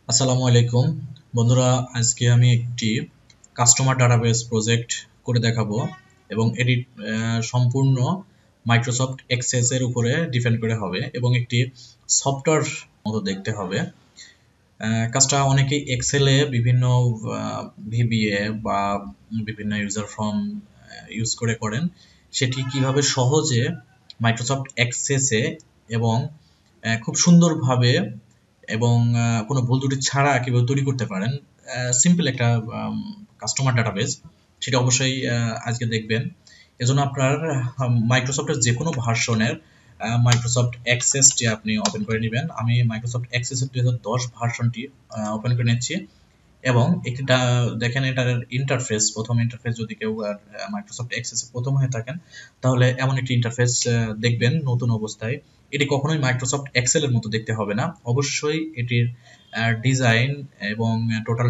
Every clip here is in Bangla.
আসসালামু আলাইকুম বন্ধুরা, আজকে আমি একটি কাস্টমার ডাটাবেস প্রজেক্ট করে দেখাবো এবং এটি সম্পূর্ণ মাইক্রোসফট এক্সেস এর উপরে ডিপেন্ড করে হবে এবং একটি সফটওয়্যার মতো দেখতে হবে। কাজটা অনেকেই এক্সেলে বিভিন্ন ভিবিএ বা বিভিন্ন ইউজার ফর্ম ইউজ করে করেন। সেটি কিভাবে সহজে মাইক্রোসফট এক্সেসে এবং খুব সুন্দরভাবে এবং কোনো ভুল ত্রুটি ছাড়া কিভাবে তৈরি করতে পারেন সিম্পল একটা কাস্টমার ডাটাবেস, সেটা অবশ্যই আজকে দেখবেন। এজন্য আপনার মাইক্রোসফটের যে কোনো ভার্সনের মাইক্রোসফট এক্সেসটি আপনি ওপেন করে নেবেন। আমি মাইক্রোসফট এক্সেসের 2010 ভার্সনটি ওপেন করে নিচ্ছি এবং একটা দেখেন এটার ইন্টারফেস, প্রথম ইন্টারফেস যদি কেউ মাইক্রোসফট এক্সেসে প্রথম হয়ে থাকেন তাহলে এমন একটি ইন্টারফেস দেখবেন নতুন অবস্থায়। এটি কখনোই মাইক্রোসফট এক্সেলের মতো দেখতে হবে না, অবশ্যই এটির ডিজাইন এবং টোটাল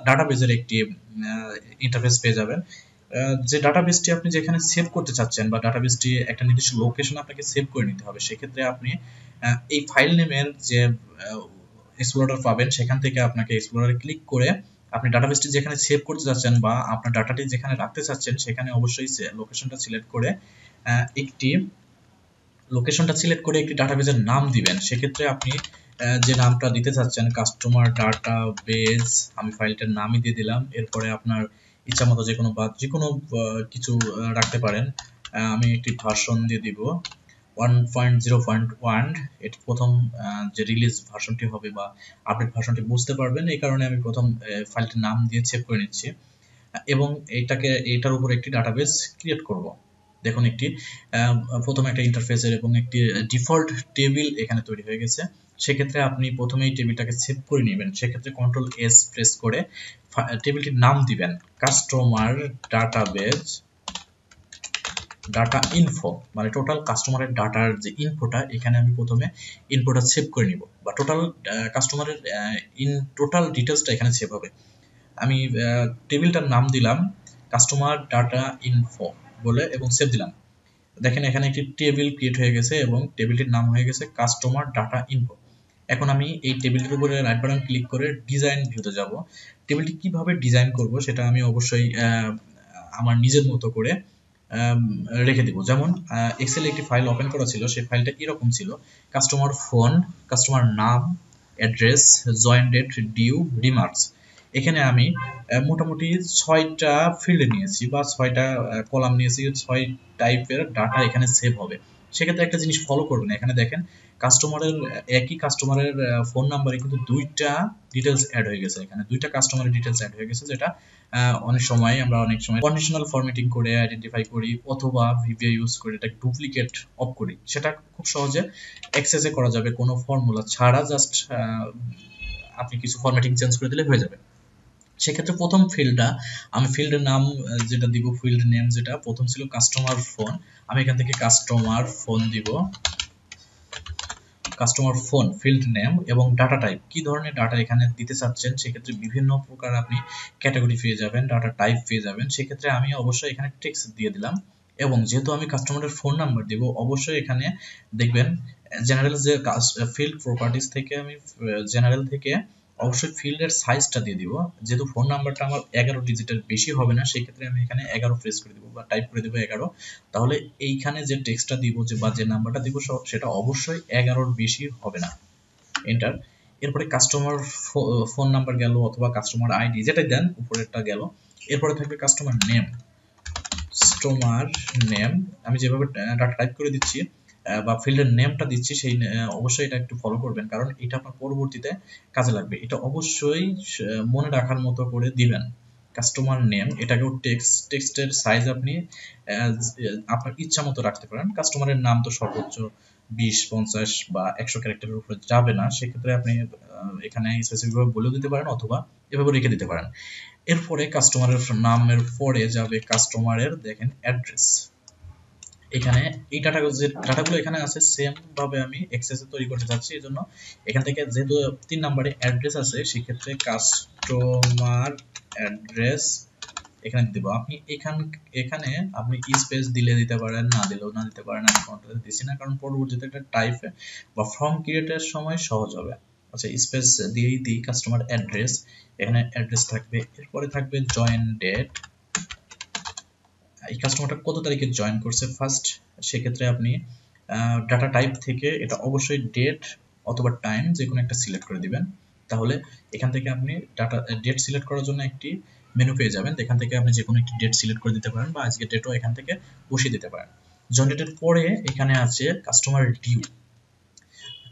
ডাটাবেজের একটি ইন্টারফেস পেয়ে যাবেন। যে ডাটাবেসটি আপনি যেখানে সেভ করতে চাচ্ছেন বা ডাটাবেসটি একটা নির্দিষ্ট লোকেশন আপনাকে সেভ করে নিতে হবে, সেক্ষেত্রে আপনি এই ফাইল নেমের যে এক্সপ্লোরার পাবেন সেখান থেকে আপনাকে এক্সপ্লোরারে ক্লিক করে আপনি ডাটাবেসটি যেখানে সেভ করতে চাচ্ছেন বা আপনার ডাটাটি যেখানে রাখতে চাচ্ছেন সেখানে অবশ্যই লোকেশনটা সিলেক্ট করে একটি ডাটাবেজের নাম দিবেন। সেক্ষেত্রে আপনি যে নামটা দিতে চাচ্ছেন কাস্টমার ডাটাবেজ, আমি ফাইলটার নামই দিয়ে দিলাম। এরপরে আপনার ইচ্ছা মতো যে কোনো কিছু রাখতে পারেন। আমি একটি ভার্সন দিয়ে দিব 1.0.1। এটি প্রথম যে রিলিজ ভার্সনটি হবে বা আপডেট ভার্সনটি বুঝতে পারবেন, এই কারণে আমি প্রথম ফাইলটির নাম দিয়ে সেভ করে নিচ্ছি এবং এটার উপর একটি ডাটাবেস ক্রিয়েট করব। দেখুন প্রথমে একটা ইন্টারফেসের এবং একটি ডিফল্ট টেবিল এখানে তৈরি হয়ে গেছে। সেক্ষেত্রে আপনি প্রথমেই টেবিলটাকে সেভ করে নেবেন। সেক্ষেত্রে কন্ট্রোল এস প্রেস করে টেবিলটির নাম দিবেন কাস্টমার ডাটাবেজ ডাটা ইনফো, মানে টোটাল কাস্টমারের ডাটার যে ইনফোটা, এখানে আমি প্রথমে ইনফোটা সেভ করে নিব বা টোটাল কাস্টমারের টোটাল ডিটেলসটা এখানে সেভ হবে। আমি টেবিলটার নাম দিলাম কাস্টমার ডাটা ইনফো বলে এবং সেভ দিলাম। দেখেন এখানে একটি টেবিল ক্রিয়েট হয়ে গেছে এবং টেবিলটির নাম হয়ে গেছে কাস্টমার ডাটা ইনফো। এখন আমি এই টেবিলটির উপরে রাইট বাটন ক্লিক করে ডিজাইন ভিউতে যাব। টেবিলটি কিভাবে ডিজাইন করব সেটা আমি অবশ্যই আমার নিজের মতো করে রেখে দিব। যেমন এক্সেলে একটি ফাইল ওপেন করা ছিল, সেই ফাইলটা এরকম ছিল: customer phone, customer name, address, join date, due, remarks. এখানে আমি মোটামুটি 6টা ফিল্ড নিয়েছি বা 6টা কলাম নিয়েছি, 6 টাইপের ডাটা এখানে সেভ হবে। সেক্ষেত্রে একটা জিনিস ফলো করবেন, এখানে দেখেন একই কাস্টমারের ফোন নাম্বারে কিন্তু 2টা ডিটেলস অ্যাড হয়ে গেছে। এখানে 2টা কাস্টমারের ডিটেলস অ্যাড হয়ে গেছে, যেটা অনেক সময় কন্ডিশনাল ফরম্যাটিং করে আইডেন্টিফাই করি অথবা ভিভিএ ইউজ করে এটা ডুপ্লিকেট অফ করি। সেটা খুব সহজে এক্সেসে করা যাবে কোনো ফর্মুলা ছাড়া, জাস্ট আপনি কিছু ফরম্যাটিং চেঞ্জ করে দিলে হয়ে যাবে। সেক্ষেত্রে প্রথম আমি ফিল্ডের নাম যেটা দিব, ফিল্ড নেম যেটা প্রথম ছিল কাস্টমার ফোন, আমি এখান থেকে কাস্টমার ফোন দিব। কাস্টমার ফোন ফিল্ড নেম এবং ডাটা টাইপ, কি ধরনের ডাটা এখানে দিতে চাচ্ছেন, সেক্ষেত্রে বিভিন্ন প্রকার আপনি ক্যাটাগরি পেয়ে যাবেন, ডাটা টাইপ পেয়ে যাবেন। সেক্ষেত্রে আমি অবশ্যই এখানে টেক্সট দিয়ে দিলাম এবং যেহেতু আমি কাস্টমারের ফোন নাম্বার দিব, অবশ্যই এখানে দেখবেন জেনারেল যে ফিল্ড প্রপার্টিজ থেকে আমি জেনারেল থেকে অবশ্যই ফিল্ডের সাইজটা দিয়ে দিব। যেহেতু ফোন নাম্বারটা আমার 11 ডিজিটের বেশি হবে না, সেক্ষেত্রে আমি এখানে 11 প্রেস করে দিব বা টাইপ করে দেবো 11। তাহলে এইখানে যে টেক্সটটা দিব বা যে নাম্বারটা দিব সেটা অবশ্যই 11-র বেশি হবে না। এন্টার। এরপরে কাস্টমার ফোন নাম্বার গেল অথবা কাস্টমার আইডি যেটাই দেন উপরেরটা গেল। এরপরে থাকবে কাস্টমার নেম। আমি যেভাবে ডাটা টাইপ করে দিচ্ছি বা ফিল্ডের নেমটা দিচ্ছি, সেই অবশ্যই এটা একটু ফলো করবেন, কারণ এটা আপনার পরবর্তীতে কাজে লাগবে। এটা অবশ্যই মনে রাখার মতো করে দিবেন। কাস্টমার নেম, এটাকেও টেক্সটের সাইজ আপনি আপনার ইচ্ছা মতো রাখতে পারেন। কাস্টমারের নাম তো সর্বোচ্চ 20, 50 বা 100 ক্যারেক্টারের উপরে যাবে না, সেক্ষেত্রে আপনি এখানে স্পেসিফিকভাবে বলেও দিতে পারেন অথবা এভাবে রেখে দিতে পারেন। এরপরে কাস্টমারের নামের পরে যাবে কাস্টমারের দেখেন অ্যাড্রেস। এখানে এই ডাটাগুলো এখানে আছে, সেম ভাবে আমি এক্সেসে তৈরি করতে চাচ্ছি। এই জন্য এখান থেকে যেহেতু 3 নম্বরে অ্যাড্রেস আছে, সেক্ষেত্রে কাস্টমার অ্যাড্রেস এখানে দিব। আপনি এখানে আপনি স্পেস দিলে দিতে পারেন, না দিলেও দিতে পারেন। আমি কোনটাতে দিছি না, কারণ পরবর্তীতে একটা টাইপ বা ফর্ম ক্রিয়েটের সময় সহজ হবে। আচ্ছা স্পেস দিয়েই দিই কাস্টমার অ্যাড্রেস, এখানে অ্যাড্রেস থাকবে, এরপরে থাকবে জয়েন ডেট, এই কাস্টমারটা কত তারিখে জয়েন করছে ফার্স্ট, সেক্ষেত্রে আপনি ডাটা টাইপ থেকে এটা অবশ্যই ডেট অথবা টাইম যে কোনো একটা সিলেক্ট করে দিবেন। তাহলে এখান থেকে আপনি ডাটা ডেট সিলেক্ট করার জন্য একটি মেনু পেয়ে যাবেন, এখান থেকে আপনি যে কোনো একটি ডেট সিলেক্ট করে দিতে পারেন বা আজকে ডেটও এখান থেকে বসিয়ে দিতে পারেন। জয়েন ডেটের পরে এখানে আছে কাস্টমার ডিউ,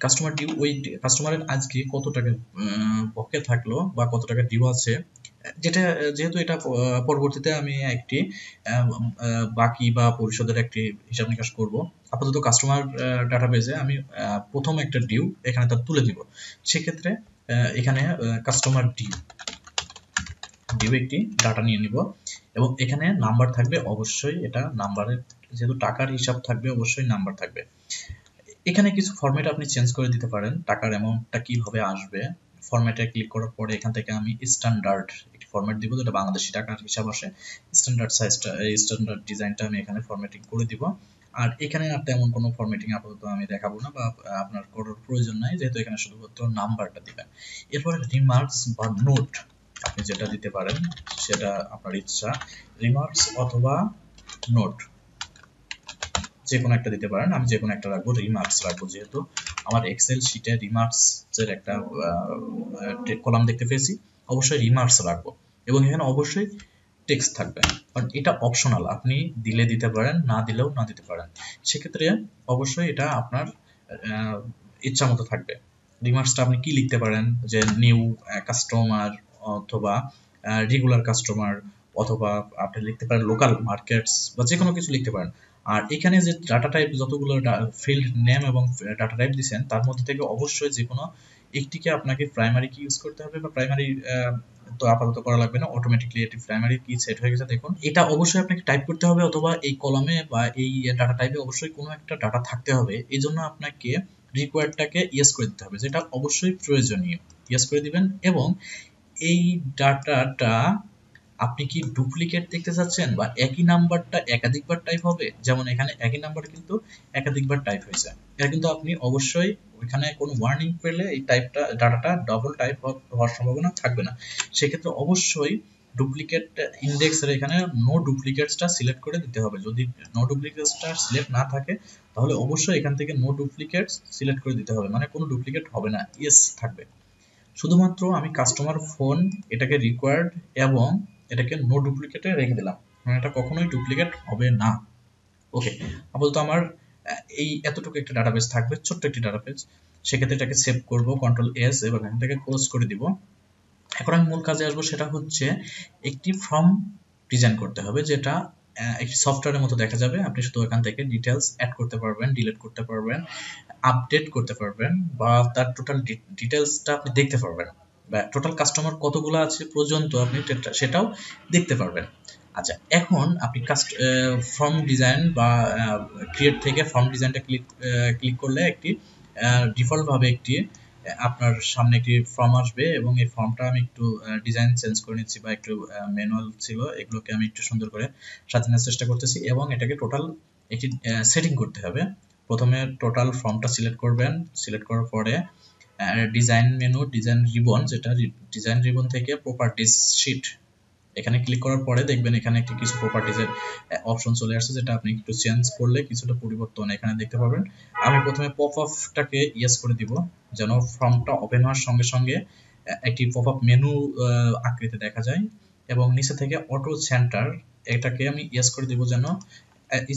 কাস্টমার ডিউ ওই কাস্টমারের আজকে কত টাকা বকে থাকলো বা কত টাকা ডিউ আছে, যেটা যেহেতু এটা পরবর্তীতে আমি একটি বাকি বা পরিশোধের একটি হিসাব নিকাশ করব, আপাতত কাস্টমার ডাটাবেজে আমি প্রথম একটা ডিউ এখানে তার তুলে দিব। সেক্ষেত্রে এখানে কাস্টমার ডিউ একটি ডাটা নিয়ে নিব এবং এখানে নাম্বার থাকবে অবশ্যই, এটা নাম্বারের যেহেতু টাকার হিসাব থাকবে অবশ্যই নাম্বার থাকবে। এখানে কিছু ফরম্যাট আপনি চেঞ্জ করে দিতে পারেন, টাকার অ্যামাউন্টটা কিভাবে আসবে। ফরম্যাটে ক্লিক করার পরে এখান থেকে আমি স্ট্যান্ডার্ড একটি ফরম্যাট দিব যেটা বাংলাদেশি টাকার হিসাব আসে, স্ট্যান্ডার্ড সাইজটা স্ট্যান্ডার্ড ডিজাইনটা আমি এখানে ফরম্যাটিং করে দিব। আর এখানে আর তেমন কোনো ফরম্যাটিং আপাতত আমি দেখাবো না বা আপনার করার প্রয়োজন নাই, যেহেতু এখানে শুধুমাত্র নাম্বারটা দিবেন। এরপরে রিমার্কস বা নোট আপনি যেটা দিতে পারেন সেটা আপনার ইচ্ছা, রিমার্কস অথবা নোট যে কোনো একটা দিতে পারেন, আমি যে কোনো একটা রাখবো, রিমার্কস রাখবো, যেহেতু আমার এক্সেল শিটে রিমার্কস এর একটা কলাম দেখতে পেয়েছি, অবশ্যই রিমার্কস রাখবো এবং এখানে অবশ্যই টেক্সট থাকবে, কারণ এটা অপশনাল, আপনি দিলে দিতে পারেন, না দিলেও না দিতে পারেন, সেক্ষেত্রে অবশ্যই এটা আপনার ইচ্ছা মতো থাকবে। রিমার্কসটা আপনি কি লিখতে পারেন, যে নিউ কাস্টমার অথবা রেগুলার কাস্টমার, অথবা আপনি লিখতে পারেন লোকাল মার্কেটস বা যে কোনো কিছু লিখতে পারেন। আর এখানে যে ডাটা টাইপ যতগুলো ফিল্ড নেম এবং ডাটা টাইপ দিয়েছেন তার মধ্যে থেকে অবশ্যই যে কোনো একটিকে আপনাকে প্রাইমারি কি ইউজ করতে হবে, বা প্রাইমারি তো আপাতত করা লাগবে না, অটোমেটিকলি এটি প্রাইমারি কি সেট হয়ে গেছে দেখুন। এটা অবশ্যই আপনাকে টাইপ করতে হবে অথবা এই কলামে বা এই ডাটা টাইপে অবশ্যই কোনো একটা ডাটা থাকতে হবে, এই জন্য আপনাকে রিকোয়ার্ডটাকে ইয়েস করে দিতে হবে, যেটা অবশ্যই প্রয়োজনীয়, ইয়েস করে দিবেন। এবং এই ডাটাটা আপনি কি ডুপ্লিকেট দেখতে চাচ্ছেন বা একই নাম্বারটা একাধিকবার টাইপ হবে, যেমন এখানে একই নাম্বার কিন্তু একাধিকবার টাইপ হয়েছে, এটা কিন্তু আপনি অবশ্যই ওইখানে কোনো ওয়ার্নিং পেলে এই টাইপটা ডাটাটা ডবল টাইপ হওয়ার সম্ভাবনা থাকবে না, সেক্ষেত্রে অবশ্যই ডুপ্লিকেট ইন্ডেক্সের এখানে নো ডুপ্লিকেটসটা সিলেক্ট করে দিতে হবে। যদি নো ডুপ্লিকেটসটা সিলেক্ট না থাকে তাহলে অবশ্যই এখান থেকে নো ডুপ্লিকেটস সিলেক্ট করে দিতে হবে, মানে কোনো ডুপ্লিকেট হবে না, ইয়েস থাকবে। শুধুমাত্র আমি কাস্টমার ফোন এটাকে রিকোয়ার্ড এবং এটাকে নো ডুপ্লিকেটে রেখে দিলাম, মানে এটা কখনোই ডুপ্লিকেট হবে না। ওকে, আপাতত আমার এই এতটুকু একটা ডাটাবেস থাকবে, ছোট্ট একটি ডাটাবেস, সেক্ষেত্রে এটাকে সেভ করব কন্ট্রোল এস এবং এখান থেকে ক্লোজ করে দিব। এখন আমি মূল কাজে আসবো, সেটা হচ্ছে একটি ফর্ম ডিজাইন করতে হবে, যেটা একটি সফটওয়্যারের মতো দেখা যাবে, আপনি শুধু এখান থেকে ডিটেলস অ্যাড করতে পারবেন, ডিলিট করতে পারবেন, আপডেট করতে পারবেন, বা তার টোটাল ডিটেলসটা আপনি দেখতে পারবেন, বা টোটাল কাস্টমার কতগুলো আছে পর্যন্ত আপনি সেটাও দেখতে পারবেন। আচ্ছা, এখন আপনি ফর্ম ডিজাইন বা ক্রিয়েট থেকে ফর্ম ডিজাইনটা ক্লিক করলে একটি ডিফল্ট ভাবে একটি আপনার সামনে একটি ফর্ম আসবে এবং এই ফর্মটা আমি একটু ডিজাইন চেঞ্জ করে নিচ্ছি বা একটু ম্যানুয়াল ছিল, এগুলোকে আমি একটু সুন্দর করে সাজানোর চেষ্টা করতেছি এবং এটাকে টোটাল একটি সেটিং করতে হবে। প্রথমে টোটাল ফর্মটা সিলেক্ট করবেন, সিলেক্ট করার পরে ডিজাইন মেনু, ডিজাইন রিবন, যেটা ডিজাইন রিবন থেকে প্রপার্টিজ শিট, এখানে ক্লিক করার পরে দেখবেন এখানে একটি কিছু প্রপার্টিজের অপশন চলে আসছে, যেটা আপনি একটু চেঞ্জ করলে কিছুটা পরিবর্তন এখানে দেখতে পাবেন। আমি প্রথমে পপ আপটাকে ইয়েস করে দিব, যেন ফর্মটা ওপেন হওয়ার সঙ্গে সঙ্গে একটি পপ আপ মেনু আকৃতি দেখা যায়, এবং নিচে থেকে অটো সেন্টার এটাকে আমি ইয়েস করে দিব, যেন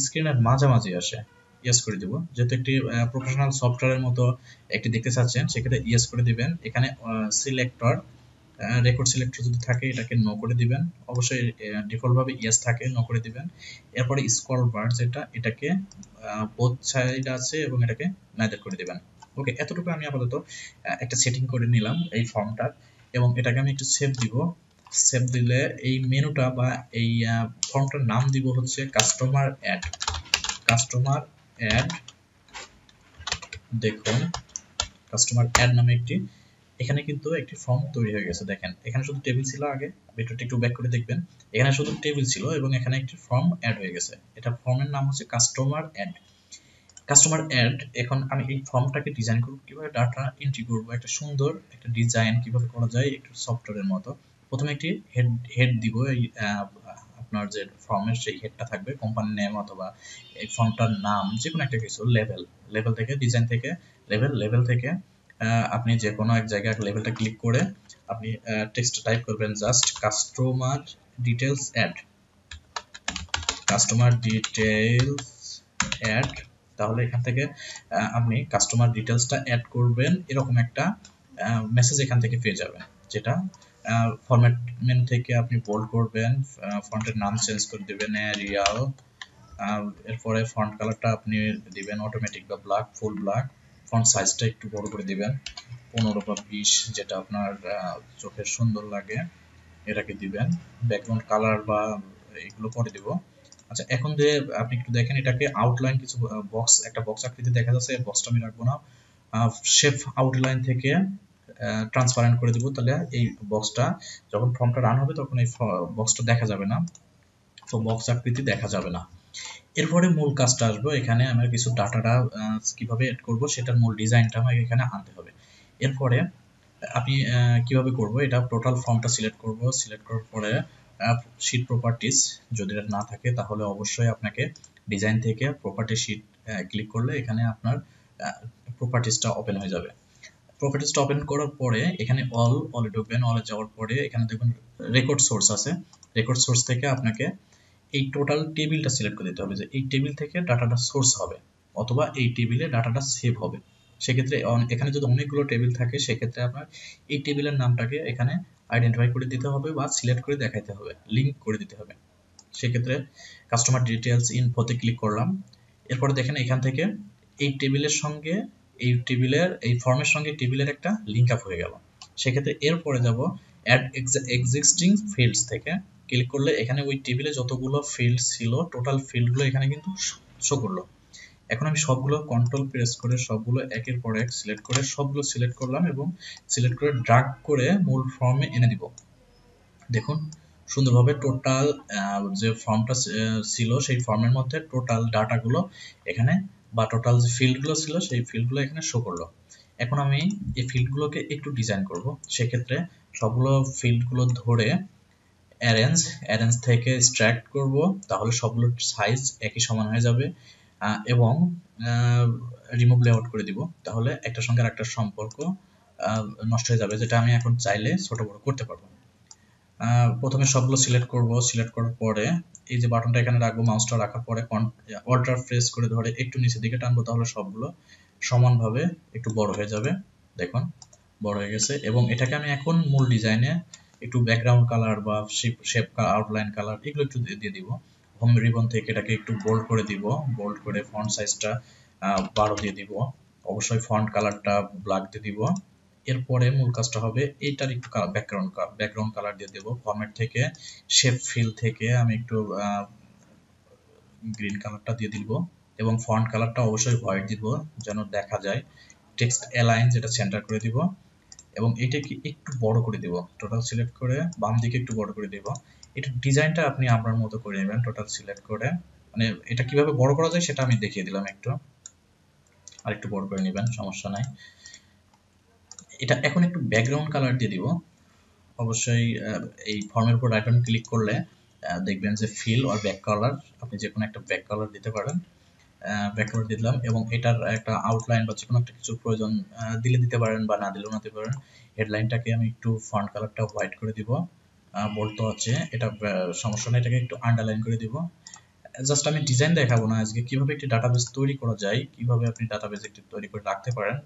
স্ক্রিনের মাঝামাঝি আসে, ইয়েস করে দিব, যেহেতু একটি প্রফেশনাল সফটওয়্যারের মতো একটি দেখতে চাচ্ছেন সেক্ষেত্রে ইয়েস করে দিবেন। এখানে সিলেক্টর রেকর্ড সিলেক্টর যদি থাকে এটাকে নো করে দিবেন, অবশ্যই ডিফল্ট ভাবে ইয়েস থাকে, নো করে দিবেন। এরপরে স্ক্রল বার যেটা, এটাকে বোথ সাইড আছে এবং এটাকে নাইদার করে দিবেন। ওকে, এতটুকু আমি আপাতত একটা সেটিং করে নিলাম এই ফর্মটার, এবং এটাকে আমি একটু সেভ দিব। সেভ দিলে এই মেনুটা বা এই ফর্মটার নাম দিব হচ্ছে কাস্টমার অ্যাড, কাস্টমার অ্যাড, দেখুন কাস্টমার অ্যাড নামে একটি এখানে কিন্তু একটি ফর্ম তৈরি হয়ে গেছে। দেখেন এখানে শুধু টেবিল ছিল, আগে ভিডিওটি একটু ব্যাক করে দেখবেন, এখানে শুধু টেবিল ছিল এবং এখানে একটি ফর্ম অ্যাড হয়ে গেছে, এটা ফর্মের নাম হচ্ছে কাস্টমার অ্যাড। কাস্টমার অ্যাড, এখন আমি এই ফর্মটাকে ডিজাইন করব, কিভাবে ডাটা এন্ট্রি করব, একটা সুন্দর একটা ডিজাইন কিভাবে করা যায় একটু সফটওয়্যারের মতো। প্রথমে একটি হেড দিব, এই আপনার যে ফর্মের সেই হেডটা থাকবে, কোম্পানি নেম অথবা এই ফর্মটার নাম যে কোনো একটা কিছু, লেভেল থেকে ডিজাইন থেকে লেভেল থেকে আপনি যে কোনো এক জায়গায় লেভেলটা ক্লিক করে আপনি টেক্সট টাইপ করবেন just customer details add, customer details add. তাহলে এখান থেকে আপনি কাস্টমার ডিটেলসটা অ্যাড করবেন, এরকম একটা মেসেজ এখান থেকে পেয়ে যাবেন, যেটা ফরম্যাট মেনু থেকে আপনি বোল্ড করবেন, ফন্টের নাম চেঞ্জ করে দেবেন এরিয়াল, এরপরে ফন্ট কালারটা আপনি দিবেন অটোমেটিক বা ব্ল্যাক, ফুল ব্ল্যাক, ফন্ট সাইজটা একটু বড় করে দিবেন 15 বা 20, যেটা আপনার চোখের সুন্দর লাগে এটাকে দিবেন। ব্যাকগ্রাউন্ড কালার বা এগুলো পরে দিব। আচ্ছা, এখন যে আপনি একটু দেখেন, এটাকে আউটলাইন কিছু বক্স, একটা বক্স আকৃতি দেখা যাচ্ছে, এই বক্সটা আমি রাখবো না, শেপ আউটলাইন থেকে ট্রান্সপারেন্ট করে দিব, তাহলে এই বক্সটা যখন ফর্মটা রান হবে তখন এই বক্সটা দেখা যাবে না, তো বক্স আকৃতি দেখা যাবে না। এরপরে মূল কাজটা আসবে, এখানে আমরা কিছু ডাটাটা কিভাবে এড করব সেটার মূল ডিজাইনটা আমাকে এখানে আনতে হবে। এরপরে আপনি কিভাবে করব, এটা টোটাল ফর্মটা সিলেক্ট করব, সিলেক্ট করার পরে শীট প্রপার্টিজ যদি এটা না থাকে তাহলে অবশ্যই আপনাকে ডিজাইন থেকে প্রপার্টি শীট ক্লিক করলে এখানে আপনার প্রপার্টিজটা ওপেন হয়ে যাবে। প্রপার্টিজটা ওপেন করার পরে এখানে অলে ঢুকবেন, অলে যাওয়ার পরে এখানে দেখুন রেকর্ড সোর্স আছে, রেকর্ড সোর্স থেকে আপনাকে এই টোটাল টেবিলটা সিলেক্ট করে দিতে হবে, যে এই টেবিল থেকে ডাটাটা সোর্স হবে অথবা এই টেবিলে ডাটাটা সেভ হবে। সেক্ষেত্রে এখানে যদি অনেকগুলো টেবিল থাকে সেক্ষেত্রে আপনার এই টেবিলের নামটাকে এখানে আইডেন্টিফাই করে দিতে হবে বা সিলেক্ট করে দেখাইতে হবে, লিঙ্ক করে দিতে হবে। সেক্ষেত্রে কাস্টমার ডিটেলস ইনফোতে ক্লিক করলাম, এরপরে দেখেন এখান থেকে এই টেবিলের সঙ্গে এই টেবিলের এই ফর্মের সঙ্গে টেবিলের একটা লিঙ্ক আপ হয়ে গেল। সেক্ষেত্রে এরপরে যাব অ্যাড এক্সিস্টিং ফিল্ডস থেকে ক্লিক করলে এখানে ওই টেবিলে যতগুলো ফিল্ড ছিল টোটাল ফিল্ডগুলো এখানে কিন্তু শো করলো। এখন আমি সবগুলো কন্ট্রোল প্রেস করে সবগুলো একের পর এক সিলেক্ট করে সবগুলো সিলেক্ট করলাম এবং সিলেক্ট করে ড্রাগ করে মূল ফর্মে এনে দিব। দেখুন সুন্দরভাবে টোটাল যে ফর্মটা ছিল সেই ফর্মের মধ্যে টোটাল ডাটাগুলো এখানে বা টোটাল যে ফিল্ডগুলো ছিল সেই ফিল্ডগুলো এখানে শো করলো। এখন আমি এই ফিল্ডগুলোকে একটু ডিজাইন করব, সেক্ষেত্রে সবগুলো ফিল্ডগুলো ধরে অ্যারেঞ্জ থেকে এক্সট্রাক্ট করব, তাহলে সবগুলোর সাইজ একই সমান হয়ে যাবে, এবং রিমুভ লেআউট করে দিব, তাহলে একটার সঙ্গে আরেকটার সম্পর্ক নষ্ট হয়ে যাবে, যেটা আমি এখন চাইলে ছোট বড় করতে পারবো। প্রথমে সবগুলো সিলেক্ট করব, সিলেক্ট করার পরে এই যে বাটনটা এখানে রাখবো, মাউসটা রাখার পরে অল্টার প্রেস করে ধরে একটু নিচের দিকে টানবো, তাহলে সবগুলো সমানভাবে একটু বড় হয়ে যাবে। দেখুন বড় হয়ে গেছে, এবং এটাকে আমি এখন মূল ডিজাইনে একটু ব্যাকগ্রাউন্ড কালার বা শেপ আউটলাইন কালার এগুলো একটু দিয়ে দিব। হোম রিবন থেকে এটাকে একটু বোল্ড করে দিব, বোল্ড করে ফন্ট সাইজটা 12 দিয়ে দিব, অবশ্যই ফন্ট কালারটা ব্ল্যাক দিয়ে দিব। এরপরে মূল কাজটা হবে এইটার একটু ব্যাকগ্রাউন্ড কালার দিয়ে দেব। ফরম্যাট থেকে শেপ ফিল থেকে আমি একটু গ্রিন কালারটা দিয়ে দিব এবং ফন্ট কালারটা অবশ্যই হোয়াইট দিব যেন দেখা যায়। টেক্সট অ্যালাইন যেটা সেন্টার করে দিব এবং এটাকে একটু বড় করে দিব, টোটাল সিলেক্ট করে বাম দিকে একটু বড় করে দিব। এটা ডিজাইনটা আপনি আপনার মতো করে নেবেন, টোটাল সিলেক্ট করে, মানে এটা কিভাবে বড় করা যায় সেটা আমি দেখিয়ে দিলাম, একটু আর একটু বড় করে নেবেন, সমস্যা নাই। এটা এখন একটু ব্যাকগ্রাউন্ড কালার দিয়ে দিব, অবশ্যই এই ফর্মের উপর রাইট বাটন ক্লিক করলে দেখবেন যে ফিল আর ব্যাক কালার, আপনি যে কোনো একটা ব্যাক কালার দিতে পারেন, ব্যাক কালার দিলাম এবং এটার একটা আউটলাইন বা যে কোনো একটা কিছু প্রয়োজন দিলে দিতে পারেন বা না দিলেও না দিতে পারেন। হেডলাইনটাকে আমি একটু ফন্ট কালারটা হোয়াইট করে দিব, বলতে হচ্ছে এটা সমস্যা নেই, এটাকে একটু আন্ডারলাইন করে দিব। জাস্ট আমি ডিজাইন দেখাবো না আজকে, কিভাবে একটি ডাটাবেস তৈরি করা যায়, কিভাবে আপনি ডাটাবেস একটি তৈরি করে রাখতে পারেন,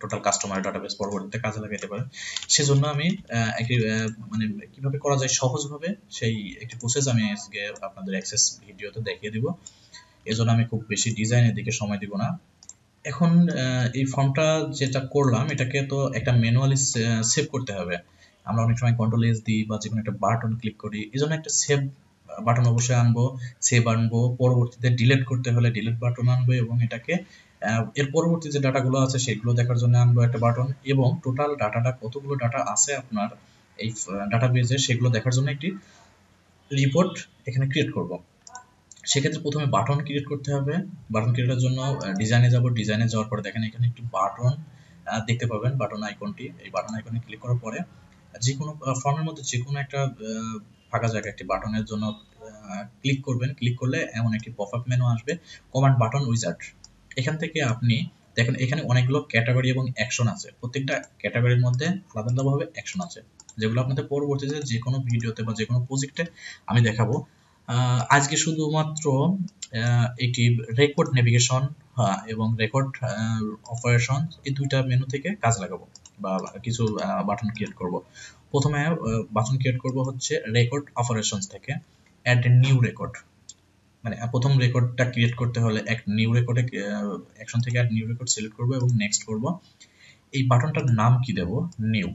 টোটাল কাস্টমার ডাটাবেস পরবর্তীতে কাজে লাগাতে পারেন, সেজন্য আমি একটি মানে কিভাবে করা যায় সহজভাবে সেই একটি প্রসেস আমি আজকে আপনাদের অ্যাক্সেস ভিডিওতে দেখিয়ে দিব। এজন্য আমি খুব বেশি ডিজাইনের দিকে সময় দিব না। এখন এই ফর্মটা যেটা করলাম এটাকে তো একটা ম্যানুয়ালি সেভ করতে হবে। আমরা অনেক সময় কন্ট্রোল এস দিই বা যে কোনো একটা বাটন ক্লিক করি, এজন্য একটা সেভ বাটন অবশ্যই আনবো, সেভ আনবো, পরবর্তীতে ডিলিট করতে হলে ডিলিট বাটন আনবো এবং এটাকে এর পরবর্তী যে ডাটাগুলো আছে সেগুলো দেখার জন্য আনবো একটা বাটন, এবং টোটাল ডাটাটা কতগুলো ডাটা আছে আপনার এই ডাটাবেজে সেগুলো দেখার জন্য একটি রিপোর্ট এখানে ক্রিয়েট করব। সেক্ষেত্রে প্রথমে বাটন ক্রিয়েট করতে হবে। বাটন ক্রিয়েটের জন্য ডিজাইনে যাব, ডিজাইনে যাওয়ার পরে দেখেন এখানে একটি বাটন দেখতে পাবেন, বাটন আইকনটি। এই বাটন আইকনে ক্লিক করার পরে যে কোনো ফর্মের মধ্যে যে কোনো একটা ফাঁকা জায়গায় একটি বাটনের জন্য ক্লিক করবেন। ক্লিক করলে এমন একটি পপআপ মেনু আসবে, কমান্ড বাটন উইজার্ড। এখান থেকে আপনি দেখেন এখানে অনেকগুলো ক্যাটাগরি এবং অ্যাকশন আছে। প্রত্যেকটা ক্যাটাগরির মধ্যে আলাদা আলাদাভাবে অ্যাকশন আছে, যেগুলো আপনাদের পরবর্তীতে যে কোনো ভিডিওতে বা যে কোনো প্রজেক্টে আমি দেখাবো। আজকে শুধুমাত্র এটি রেকর্ড নেভিগেশন এবং রেকর্ড অপারেশন এই দুইটা মেনু থেকে কাজ লাগাবো বা কিছু বাটন ক্রিয়েট করব। প্রথমে বাটন ক্রিয়েট করব হচ্ছে রেকর্ড অপারেশনস থেকে অ্যাড নিউ রেকর্ড। মানে প্রথম রেকর্ডটা ক্রিয়েট করতে হলে এক নিউ রেকর্ডে অ্যাকশন থেকে অ্যাড নিউ রেকর্ড সিলেক্ট করব এবং নেক্সট করব। এই বাটনটার নাম কি দেব? নিউ।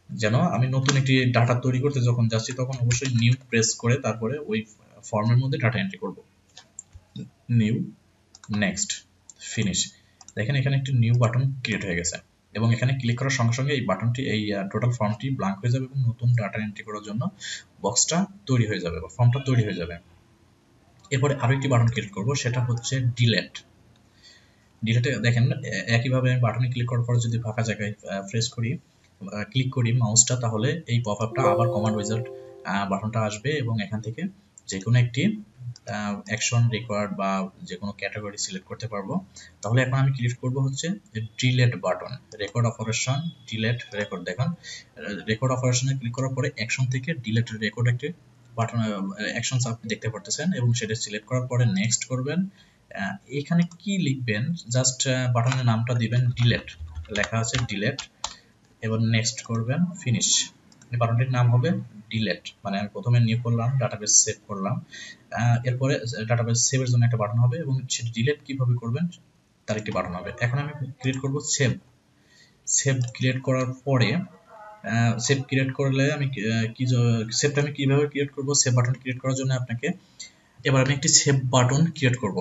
যেন আমি নতুন একটি ডাটা তৈরি করতে যখন যাচ্ছি তখন অবশ্যই নিউ প্রেস করে তারপরে ওই ফর্মের মধ্যে ডাটা এন্ট্রি করব। New, next, finish. দেখেন এখানে একটি নিউ বাটন ক্রিয়েট হয়ে গেছে এবং এখানে ক্লিক করার সঙ্গে সঙ্গে এই বাটনটি, এই টোটাল ফর্মটি ব্ল্যাঙ্ক হয়ে যাবে এবং নতুন ডাটা এন্ট্রি করার জন্য বক্সটা তৈরি হয়ে যাবে বা ফর্মটা তৈরি হয়ে যাবে। এরপরে আরো একটি বাটন ক্রিয়েট করব, সেটা হচ্ছে ডিলেট। ডিলেটে দেখেন একইভাবে আমি বাটনে ক্লিক করার পর যদি ফাঁকা জায়গায় প্রেস করি, ক্লিক করি মাউসটা, তাহলে এই পপআপটা আবার কমান্ড উইজার্ড বাটনটা আসবে এবং এখান থেকে যে কোনো একটি অ্যাকশন রিকোয়ার্ড বা যে কোনো ক্যাটাগরি সিলেক্ট করতে পারবো। তাহলে এখন আমি ক্লিক করব হচ্ছে delete button, record operation delete record. দেখুন রেকর্ড অপারেশনে ক্লিক করার পরে অ্যাকশন থেকে ডিলেট রেকর্ড একটি বাটন অ্যাকশনস আপনি দেখতে পারতেছেন এবং সেটা সিলেক্ট করার পরে নেক্সট করবেন। এখানে কি লিখবেন, জাস্ট বাটনের নামটা দিবেন ডিলেট, লেখা আছে ডিলেট, এবার নেক্সট করবেন, ফিনিশ। এই বাটনটির নাম হবে ডিলেট। মানে আমি প্রথমে নিউ করলাম, ডাটাবেস সেভ করলাম, এরপরে ডাটাবেস সেভের জন্য একটা বাটন হবে এবং সেটা ডিলেট কিভাবে করবেন তার একটি বাটন হবে। এখন আমি ক্রিয়েট করব সেভ। সেভ ক্রিয়েট করার পরে সেভ ক্রিয়েট করলে আমি কি সেভটা আমি কিভাবে ক্রিয়েট করব? সেভ বাটন ক্রিয়েট করার জন্য আপনাকে এবার আমি একটি সেভ বাটন ক্রিয়েট করব।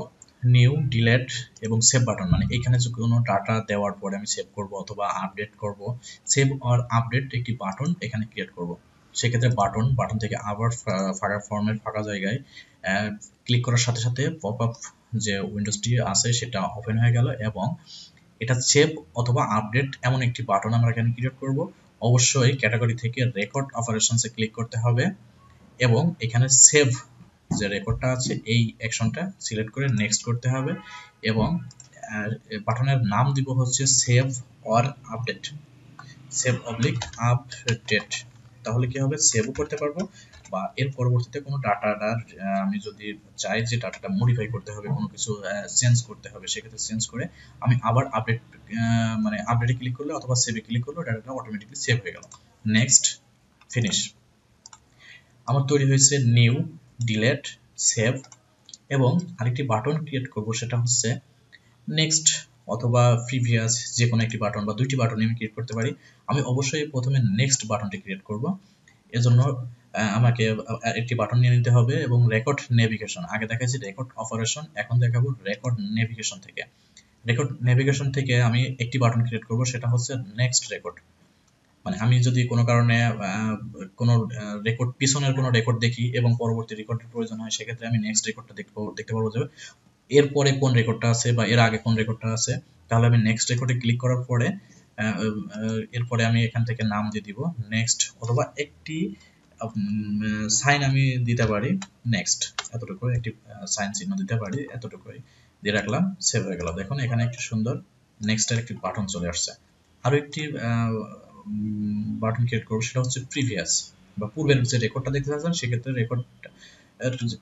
নিউ, ডিলেট এবং সেভ বাটন, মানে এখানে যে কোনো ডাটা দেওয়ার পরে আমি সেভ করব অথবা আপডেট করব, সেভ আর আপডেট একটি বাটন এখানে ক্রিয়েট করব। সেক্ষেত্রে বাটন থেকে আবার ফাঁকা ফর্মের ফাঁকা জায়গায় ক্লিক করার সাথে সাথে পপআপ যে উইন্ডোজটি আছে সেটা ওপেন হয়ে গেল এবং এটা সেভ অথবা আপডেট এমন একটি বাটন আমরা এখানে ক্রিয়েট করব। অবশ্যই ক্যাটাগরি থেকে রেকর্ড অপারেশনসে ক্লিক করতে হবে এবং এখানে সেভ যে রেকর্ডটা আছে এই অ্যাকশনটা সিলেক্ট করে নেক্সট করতে হবে এবং বাটনের নাম দিব হচ্ছে save or update, save oblique update. তাহলে কি হবে, সেভও করতে পারবো বা এর পরবর্তীতে কোনো ডাটাটার আমি যদি চাই যে ডাটাটা মডিফাই করতে হবে, কোনো কিছু চেঞ্জ করতে হবে, সেক্ষেত্রে চেঞ্জ করে আমি আবার আপডেট মানে আপডেটে ক্লিক করলে অথবা সেভে ক্লিক করলে ডাটাটা অটোমেটিকলি সেভ হয়ে গেল। Next, finish. আমার তৈরি হয়েছে নিউ, ডিলেট, সেভ এবং আরেকটি বাটন ক্রিয়েট করব, সেটা হচ্ছে নেক্সট অথবা প্রিভিয়াস, যে কোনো একটি বাটন বা দুইটি বাটন আমি ক্রিয়েট করতে পারি। আমি অবশ্যই প্রথমে নেক্সট বাটনটি ক্রিয়েট করব। এজন্য আমাকে একটি বাটন নিয়ে নিতে হবে এবং রেকর্ড নেভিগেশন, আগে দেখাচ্ছি রেকর্ড অপারেশন, এখন দেখাবো রেকর্ড নেভিগেশন থেকে। রেকর্ড নেভিগেশন থেকে আমি একটি বাটন ক্রিয়েট করব, সেটা হচ্ছে নেক্সট রেকর্ড। মানে আমি যদি কোনো কারণে কোনো রেকর্ড, পিছনের কোনো রেকর্ড দেখি এবং পরবর্তী রেকর্ডের প্রয়োজন হয়, সেক্ষেত্রে আমি নেক্সট রেকর্ডটা দেখতে পারবো যে এরপরে কোন রেকর্ডটা আছে বা এর আগে কোন রেকর্ডটা আছে। তাহলে আমি নেক্সট রেকর্ডে ক্লিক করার পরে এরপরে আমি এখান থেকে নাম দিয়ে দিব নেক্সট অথবা একটি সাইন আমি দিতে পারি নেক্সট, এতটুকু একটি সাইন চিহ্ন দিতে পারি, এতটুকুই দিয়ে রাখলাম, সেভ হয়ে গেল। দেখুন এখানে একটি সুন্দর নেক্সটের একটি বাটন চলে আসছে। আরো একটি বাটন ক্রিয়েট করবো, সেটা হচ্ছে প্রিভিয়াস বা পূর্বের যে রেকর্ডটা দেখতে পাচ্ছেন, সেক্ষেত্রে রেকর্ড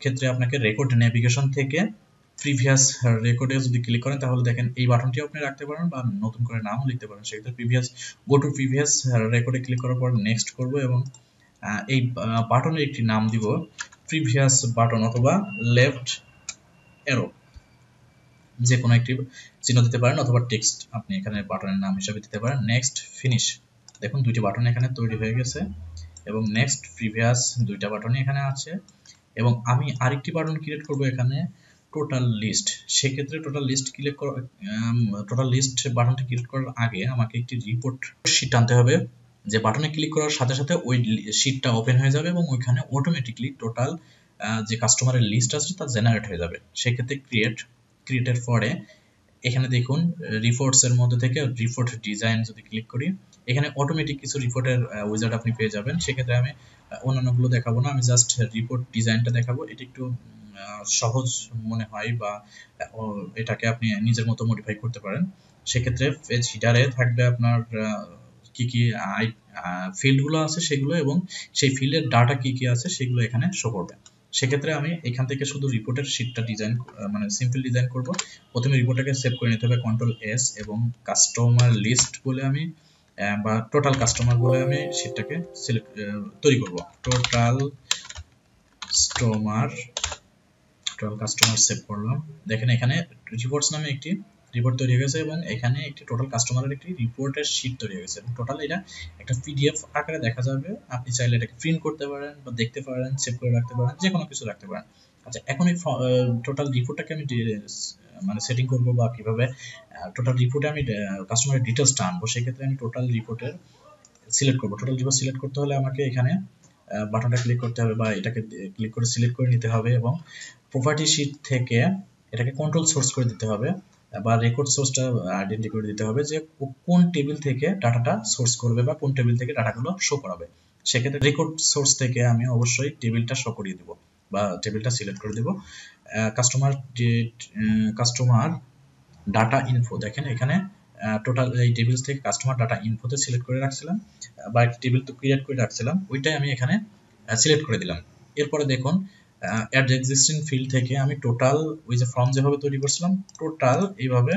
ক্ষেত্রে আপনাকে রেকর্ড নেভিগেশন থেকে প্রিভিয়াস রেকর্ডে যদি ক্লিক করেন তাহলে দেখেন এই বাটনটিও আপনি রাখতে পারেন বা নতুন করে নামও লিখতে পারেন। সেক্ষেত্রে প্রিভিয়াস, গো টু প্রিভিয়াস রেকর্ডে ক্লিক করার পর নেক্সট করব এবং এই বাটনের একটি নাম দিব প্রিভিয়াস বাটন অথবা লেফট অ্যারো, যে কোনো একটি চিহ্ন দিতে পারেন অথবা টেক্সট আপনি এখানে বাটনের নাম হিসেবে দিতে পারেন। Next, finish. দেখুন দুইটি বাটন এখানে তৈরি হয়ে গেছে এবং নেক্সট, প্রিভিয়াস, দুইটা বাটনই এখানে আছে এবং আমি আরেকটি বাটন ক্রিয়েট করব এখানে টোটাল লিস্ট। সেক্ষেত্রে টোটাল লিস্ট ক্লিক করা, টোটাল লিস্ট বাটনটি ক্লিক করার আগে আমাকে একটি রিপোর্ট শিট আনতে হবে, যে বাটনে ক্লিক করার সাথে সাথে ওই শিটটা ওপেন হয়ে যাবে এবং ওইখানে অটোমেটিকলি টোটাল যে কাস্টমারের লিস্ট আছে তা জেনারেট হয়ে যাবে। সেক্ষেত্রে ক্রিয়েটের পরে এখানে দেখুন রিপোর্টস এর মধ্যে থেকে রিপোর্ট ডিজাইন যদি ক্লিক করি, এখানে অটোমেটিক কিছু রিপোর্টের উইজার্ড আপনি পেয়ে যাবেন। সেক্ষেত্রে আমি অন্যান্যগুলো দেখাবো না, আমি জাস্ট রিপোর্ট ডিজাইনটা দেখাবো। এটা একটু সহজ মনে হয় বা এটাকে আপনি নিজের মতো মডিফাই করতে পারেন। সেক্ষেত্রে পেজ হিডারে থাকবে আপনার কি কি ফিল্ডগুলো আছে সেগুলো, এবং সেই ফিল্ডের ডাটা কি কি আছে সেগুলো এখানে শো করবে। সেক্ষেত্রে আমি এখান থেকে শুধু রিপোর্টের শিটটা ডিজাইন, মানে সিম্পল ডিজাইন করব। প্রথমে রিপোর্টটাকে সেভ করে নিতে হবে Ctrl+S, এবং কাস্টমার লিস্ট বলে আমি বা টোটাল কাস্টমার বলে আমি শিটটাকে তৈরি করব। টোটাল কাস্টমার সেভ করলাম। দেখেন এখানে রিপোর্টস নামে একটি রিপোর্ট তৈরি হয়ে গেছে, এবং এখানে একটি টোটাল কাস্টমারের একটি রিপোর্টের শীট তৈরি হয়ে গেছে, এবং টোটাল এটা একটা পিডিএফ আকারে দেখা যাবে। আপনি চাইলে এটাকে প্রিন্ট করতে পারেন বা দেখতে পারেন, সেভ করে রাখতে পারেন, যে কোনো কিছু রাখতে পারেন। আচ্ছা, এখন এই টোটাল রিপোর্টটাকে আমি মানে সেটিং করব বা কিভাবে টোটাল রিপোর্টে আমি কাস্টমারের ডিটেলসটা আনবো, সেক্ষেত্রে আমি টোটাল রিপোর্টের সিলেক্ট করব। টোটাল রিপোর্ট সিলেক্ট করতে হলে আমাকে এখানে বাটনটা ক্লিক করতে হবে বা এটাকে ক্লিক করে সিলেক্ট করে নিতে হবে, এবং প্রপার্টি শিট থেকে এটাকে কন্ট্রোল সোর্স করে দিতে হবে বা রেকর্ড সোর্সটা আইডেন্টিফাই করে দিতে হবে যে কোন টেবিল থেকে ডাটাটা সোর্স করবে বা কোন টেবিল থেকে ডাটাগুলো শো করাবে। সেক্ষেত্রে রেকর্ড সোর্স থেকে আমি অবশ্যই টেবিলটা শো করিয়ে দিব বা টেবিলটা সিলেক্ট করে দেব। কাস্টমার ডাটা ইনফো, দেখেন এখানে টোটাল এই টেবিলস থেকে কাস্টমার ডাটা ইনফোতে সিলেক্ট করে রাখছিলাম বা একটা টেবিল তো ক্রিয়েট করে রাখছিলাম, ওইটাই আমি এখানে সিলেক্ট করে দিলাম। এরপরে দেখুন অ্যাড এক্সিস্টিং ফিল্ড থেকে আমি টোটাল ওই যে ফর্ম যেভাবে তৈরি করছিলাম টোটাল এইভাবে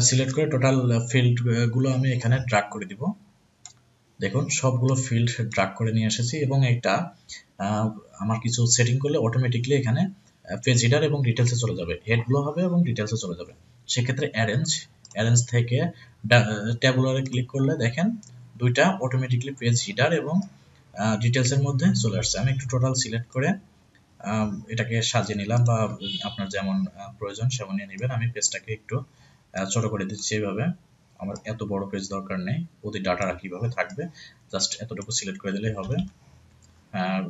সিলেক্ট করে টোটাল ফিল্ড গুলো আমি এখানে ড্র্যাগ করে দিব। দেখুন সবগুলো ফিল্ড ড্র্যাগ করে নিয়ে এসেছি, এবং এটা আমার কিছু সেটিং করলে অটোমেটিকলি এখানে পেজ হিডার এবং ডিটেলসে চলে যাবে, হেডগুলো হবে এবং ডিটেলসে চলে যাবে। সেক্ষেত্রে অ্যারেঞ্জ থেকে ট্যাবুলারে ক্লিক করলে দেখেন দুইটা অটোমেটিকলি পেজ হিডার এবং ডিটেলসের মধ্যে চলে আসছে। আমি একটু টোটাল সিলেক্ট করে এটাকে সাজিয়ে নিলাম, বা আপনার যেমন প্রয়োজন সেমন নিয়ে নেবেন। আমি পেজটাকে একটু ছোট করে দিচ্ছি এইভাবে, আমার এত বড় পেজ দরকার নেই, প্রতি ডাটাটা কিভাবে থাকবে জাস্ট এতটুকু সিলেক্ট করে দিলেই হবে। আর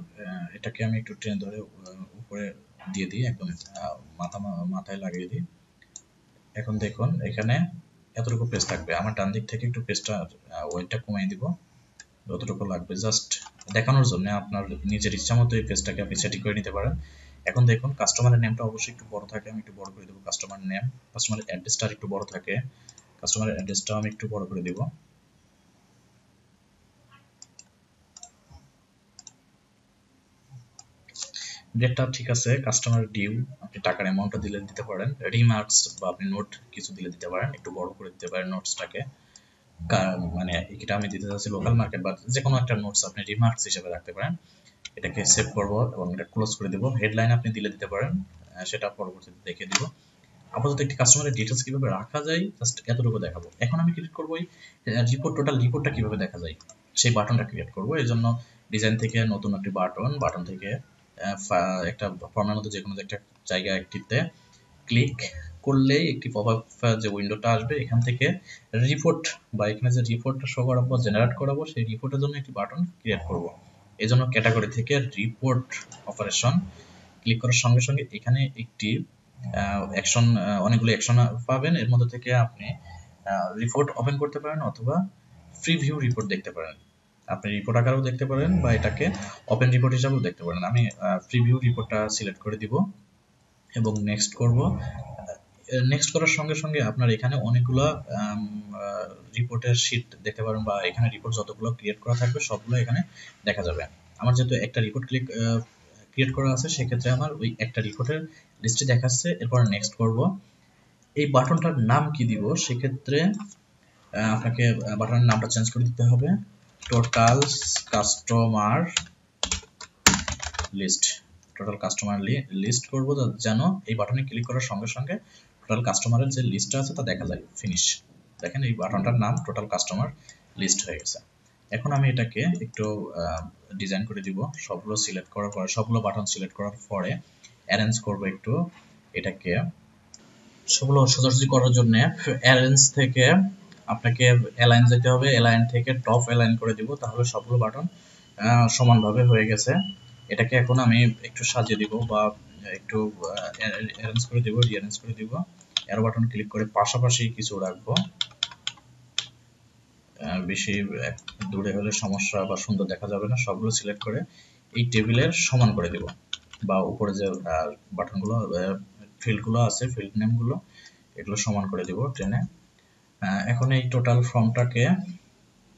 এটাকে আমি একটু টেনে ধরে উপরে দিয়ে দিই, একদম মাথায় লাগিয়ে দিই। এখন দেখুন এখানে এতটুকু পেজ থাকবে। আমার ডান দিক থেকে একটু পেজটা ওয়েটটা কমিয়ে দিব, যতটুকু লাগবে জাস্ট দেখানোর জন্য। আপনার নিজের ইচ্ছা মতো এই পেজটাকে আপনি সেটিং করে নিতে পারেন। এখন দেখুন কাস্টমারের নেমটা অবশ্যই একটু বড় থাকে, আমি একটু বড় করে দেবো কাস্টমার নেম। কাস্টমারের অ্যাড্রেসটা একটু বড় থাকে, কাস্টমারের অ্যাড্রেসটাও আমি একটু বড় করে দেব। ডেটটা ঠিক আছে, কাস্টমার ডিউ আপনি টাকার অ্যামাউন্টটা দিলে দিতে পারেন, রিমার্কস বা আপনি নোট কিছু দিলে দিতে পারেন, একটু বড় করে দিতে পারেন নোটসটাকে। মানে এটা আমি দিতে চাচ্ছি লোকাল মার্কেট বা যে কোনো একটা নোটস আপনি রিমার্কস হিসেবে রাখতে পারেন। এটাকে সেভ করব এবং এটা ক্লোজ করে দেব। হেডলাইন আপনি দিলে দিতে পারেন, সেটা পরবর্তীতে দেখে দিব। আপাতত একটি কাস্টমারের ডিটেলস কিভাবে রাখা যায় জাস্ট এতটুকু দেখাবো। এখন আমি ক্রিয়েট করব এই টোটাল রিপোর্টটা কিভাবে দেখা যায় সেই বাটনটা ক্রিয়েট করব। এই জন্য ডিজাইন থেকে নতুন একটি বাটন থেকে একটা ফর্মের মধ্যে যে কোনো একটা জায়গায় একটিতে ক্লিক করলেই একটি পপআপ যে উইন্ডোটা আসবে, এখান থেকে রিপোর্ট বা এখানে যে রিপোর্টটা শো করাবো জেনারেট করাবো সেই রিপোর্টের জন্য একটি বাটন ক্রিয়েট করব। এই জন্য ক্যাটাগরি থেকে রিপোর্ট অপারেশন ক্লিক করার সঙ্গে সঙ্গে এখানে একটি অ্যাকশন, অনেকগুলো অ্যাকশন পাবেন। এর মধ্যে থেকে আপনি রিপোর্ট ওপেন করতে পারেন অথবা প্রিভিউ রিপোর্ট দেখতে পারেন। আপনি রিপোর্ট আকারেও দেখতে পারেন বা এটাকে ওপেন রিপোর্ট হিসাবেও দেখতে পারেন। আমি প্রিভিউ রিপোর্টটা সিলেক্ট করে দিব এবং নেক্সট করব। নেক্সট করার সঙ্গে সঙ্গে আপনার এখানে অনেকগুলো রিপোর্টের শীট দেখতে পারেন, বা এখানে রিপোর্ট যতগুলো ক্রিয়েট করা থাকবে সবগুলো এখানে দেখা যাবে। আমার যেহেতু একটা রিপোর্ট ক্রিয়েট করা আছে সেক্ষেত্রে আমার ওই একটা রিপোর্টের লিস্টে দেখাচ্ছে। এরপর নেক্সট করব। এই বাটনটার নাম কি দিব, সেক্ষেত্রে আপনাকে বাটনের নামটা চেঞ্জ করে দিতে হবে, total customer list. Total customer list করব যেন এই বাটনে ক্লিক করার সঙ্গে সঙ্গে টোটাল কাস্টমারের যে লিস্টটা আছে তা দেখা যায়। ফিনিশ। দেখেন এই বাটনটার নাম টোটাল কাস্টমার লিস্ট হয়ে গেছে। এখন আমি এটাকে একটু ডিজাইন করে দিব। সবগুলো সিলেক্ট করার পরে, সবগুলো বাটন সিলেক্ট করার পরে অ্যারেঞ্জ করব একটু এটাকে। সবগুলো সোজাসুজি করার জন্য অ্যারেঞ্জ থেকে আপনাকে অ্যালাইন যেতে হবে, অ্যালাইন থেকে টপ অ্যালাইন করে দিব, তাহলে সবগুলো বাটন সমানভাবে হয়ে গেছে। এটাকে এখন আমি একটু সাজিয়ে দিব বা একটু অ্যারেঞ্জ করে দিব, রিঅ্যারেঞ্জ করে দিব। অ্যারো বাটন ক্লিক করে পাশাপাশি কিছু রাখবো, বেশি দূরে হলে সমস্যা বা সুন্দর দেখা যাবে না। সবগুলো সিলেক্ট করে এই টেবিলের সমান করে দিব, বা উপরে যে বাটনগুলো ফিল্ডগুলো আছে, ফিল্ড নেমগুলো, এগুলো সমান করে দিব টেনে। এখন এই টোটাল ফর্মটাকে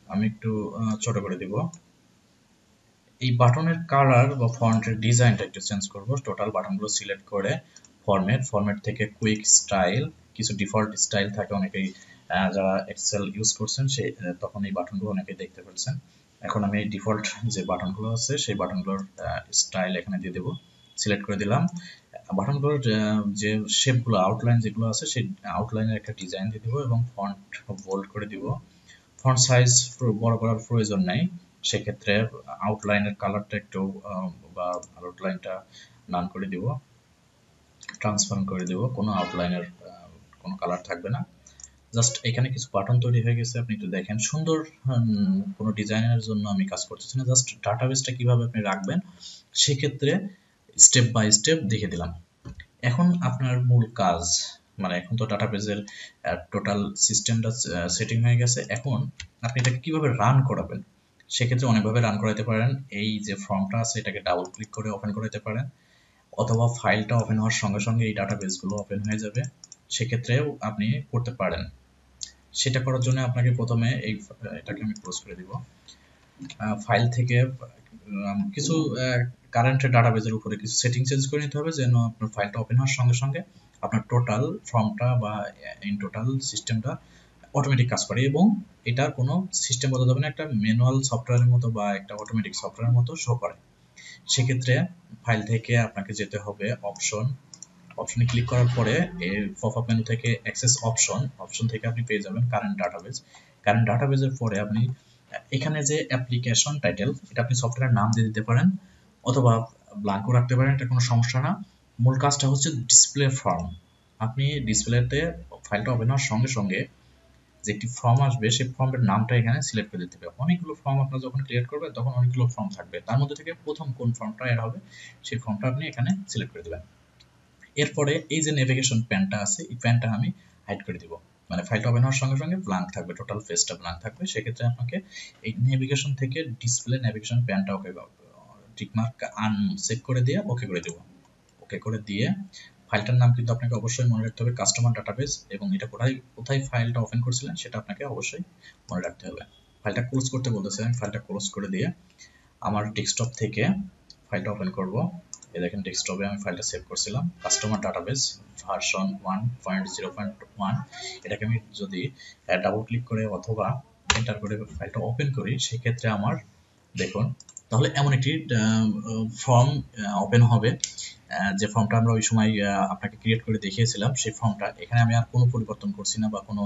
আমি একটু ছোট করে দিব। এই বাটনের কালার বা ফন্টের ডিজাইনটা একটু চেঞ্জ করব। টোটাল বাটনগুলো সিলেক্ট করে ফরম্যাট থেকে কুইক স্টাইল, কিছু ডিফল্ট স্টাইল থাকে অনেকেই যারা এক্সেল ইউজ করছেন সেই তখন এই বাটনগুলো অনেকেই দেখতে পাচ্ছেন। এখন আমি এই ডিফল্ট যে বাটনগুলো আছে সেই বাটনগুলোর স্টাইল এখানে দিয়ে দেব। সিলেক্ট করে দিলাম। বাটনগুলোর যে শেপগুলো, আউটলাইন যেগুলো আছে সেই আউটলাইনের একটা ডিজাইন দিয়ে দেবো এবং ফন্ট বোল্ড করে দিব। ফন্ট সাইজ বড় করার প্রয়োজন নাই, সেক্ষেত্রে আউটলাইনের কালারটা একটু বা আউটলাইনটা নান করে দিব, ট্রান্সফারেন্ট করে দিব, কোনো আউটলাইনের কোনো কালার থাকবে না। জাস্ট এখানে কিছু বাটন তৈরি হয়ে গেছে, আপনি একটু দেখেন। সুন্দর কোনো ডিজাইনের জন্য আমি কাজ করতেছি না, জাস্ট ডাটাবেসটা কিভাবে আপনি রাখবেন সেক্ষেত্রে স্টেপ বাই স্টেপ দেখে দিলাম। এখন আপনার মূল কাজ, মানে এখন তো ডাটাবেজের টোটাল সিস্টেমটা সেটিং হয়ে গেছে, এখন আপনি এটাকে কিভাবে রান করাবেন। সেক্ষেত্রে অনেকভাবে রান করাতে পারেন। এই যে ফর্মটা আছে এটাকে ডাবল ক্লিক করে ওপেন করাতে পারেন, অথবা ফাইলটা ওপেন হওয়ার সঙ্গে সঙ্গে এই ডাটাবেসগুলো ওপেন হয়ে যাবে, সেক্ষেত্রেও আপনি করতে পারেন। সেটা করার জন্য আপনাকে প্রথমে এটাকে আমি ক্লোজ করে দিব। ফাইল থেকে কিছু কারেন্ট ডাটাবেজের উপরে কিছু সেটিং চেঞ্জ করে নিতে হবে, যেন আপনার ফাইলটা ওপেন হওয়ার সঙ্গে সঙ্গে আপনার টোটাল ফর্মটা বা ইন টোটাল সিস্টেমটা অটোমেটিক কাজ করে এবং এটার কোনো সিস্টেম বলা যাবে না, একটা ম্যানুয়াল সফটওয়্যারের মতো বা একটা অটোমেটিক সফটওয়্যারের মতো শো করে। সেক্ষেত্রে ফাইল থেকে আপনাকে যেতে হবে অপশনে ক্লিক করার পরে এই পপআপ মেনু থেকে অ্যাক্সেস অপশন থেকে আপনি পেয়ে যাবেন কারেন্ট ডাটাবেজের পরে আপনি এখানে যে অ্যাপ্লিকেশন টাইটেল, এটা আপনি সফটওয়্যারের নাম দিয়ে দিতে পারেন অথবা ব্ল্যাঙ্কও রাখতে পারেন, এটা কোনো সমস্যা না। মূল কাজটা হচ্ছে ডিসপ্লে ফর্ম। আপনি ডিসপ্লেতে ফাইলটা ওপেন হওয়ার সঙ্গে সঙ্গে যে একটি ফর্ম আসবে সেই ফর্মের নামটা এখানে সিলেক্ট করে দিতে হবে। অনেকগুলো ফর্ম আপনারা যখন ক্রিয়েট করবেন তখন অনেকগুলো ফর্ম থাকবে, তার মধ্যে থেকে প্রথম কোন ফর্মটা এড হবে সেই ফর্মটা আপনি এখানে সিলেক্ট করে দেবেন। এরপরে এই যে নেভিগেশন প্যানটা আছে এই প্যানটা আমি হাইড করে দিব, মানে ফাইলটা ওপেন হওয়ার সঙ্গে সঙ্গে ব্ল্যাঙ্ক থাকবে, টোটাল পেজটা ব্ল্যাঙ্ক থাকবে। সেক্ষেত্রে আপনাকে এই নেভিগেশন থেকে ডিসপ্লে নেভিগেশন প্যানটা ওকে টিকমার্ক আনসেট করে দিয়ে ওকে করে দেব। ওকে করে দিয়ে ফাইলটার নাম কিন্তু আপনাকে অবশ্যই মনে রাখতে হবে কাস্টমার ডাটাবেস, এবং এটা কোথায় ফাইলটা ওপেন করছিলেন সেটা আপনাকে অবশ্যই মনে রাখতে হবে। ফাইলটা ক্লোজ করতে বলতেছে, আমি ফাইলটা ক্লোজ করে দিয়ে আমার ডেস্কটপ থেকে ফাইলটা ওপেন করব। এই দেখেন ডেস্কটপে আমি ফাইলটা সেভ করছিলাম, কাস্টমার ডাটাবেস ভার্সন 1.0.1। এটাকে আমি যদি ডাবল ক্লিক করে অথবা এন্টার করে ফাইলটা ওপেন করি সেক্ষেত্রে আমার দেখুন তাহলে এমন একটি ফর্ম ওপেন হবে, যে ফর্মটা আমরা ওই সময় আপনাকে ক্রিয়েট করে দেখিয়েছিলাম সেই ফর্মটা। এখানে আমি আর কোনো পরিবর্তন করছি না বা কোনো